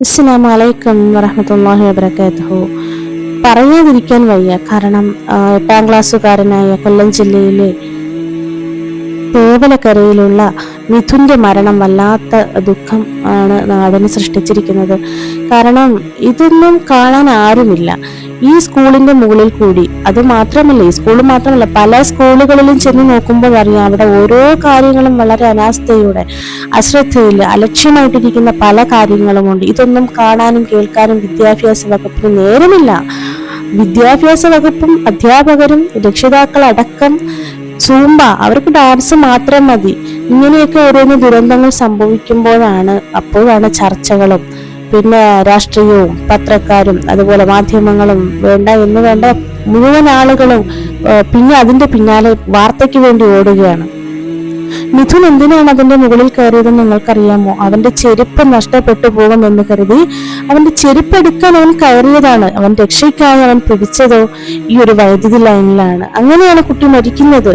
അസ്സലാമു അലൈക്കും വറഹ്മത്തുള്ളാഹി വബറകാതുഹു. പറയാതിരിക്കാൻ വയ്യ. കാരണം 8ാം ക്ലാസ്സുകാരനായ കൊല്ലം ജില്ലയിലെ തേവലക്കരയിലുള്ള മിഥുന്റെ മരണം വല്ലാത്ത ദുഃഖം ആണ് നാടിന് സൃഷ്ടിച്ചിരിക്കുന്നത്. കാരണം ഇതൊന്നും കാണാൻ ആരുമില്ല. ഈ സ്കൂളിന്റെ മുകളിൽ കൂടി, അത് മാത്രമല്ല, ഈ സ്കൂൾ മാത്രമല്ല, പല സ്കൂളുകളിലും ചെന്ന് നോക്കുമ്പോൾ അറിയാം, അവിടെ ഓരോ കാര്യങ്ങളും വളരെ അനാസ്ഥയോടെ, അശ്രദ്ധയിൽ, അലക്ഷ്യമായിട്ടിരിക്കുന്ന പല കാര്യങ്ങളുമുണ്ട്. ഇതൊന്നും കാണാനും കേൾക്കാനും വിദ്യാഭ്യാസ വകുപ്പിന് നേരമില്ല. വിദ്യാഭ്യാസ വകുപ്പും അധ്യാപകരും രക്ഷിതാക്കളടക്കം സൂംബ, അവർക്ക് ഡാൻസ് മാത്രം മതി. ഇങ്ങനെയൊക്കെ ഓരോന്ന് ദുരന്തങ്ങൾ അപ്പോഴാണ് ചർച്ചകളും പിന്നെ രാഷ്ട്രീയവും പത്രക്കാരും അതുപോലെ മാധ്യമങ്ങളും വേണ്ട മുഴുവൻ ആളുകളും പിന്നെ അതിന്റെ പിന്നാലെ വാർത്തയ്ക്ക് വേണ്ടി ഓടുകയാണ്. മിഥുൻ എന്തിനാണ് അതിന്റെ മുകളിൽ കയറിയതെന്ന് നിങ്ങൾക്കറിയാമോ? അവന്റെ ചെരുപ്പ് നഷ്ടപ്പെട്ടു പോകുമെന്ന് കരുതി അവന്റെ ചെരുപ്പ് എടുക്കാൻ അവൻ കയറിയതാണ്. അവൻ രക്ഷയ്ക്കായി അവൻ പിടിച്ചതോ ഈ ഒരു വൈദ്യുതി ലൈനിലാണ്. അങ്ങനെയാണ് കുട്ടി മരിക്കുന്നത്.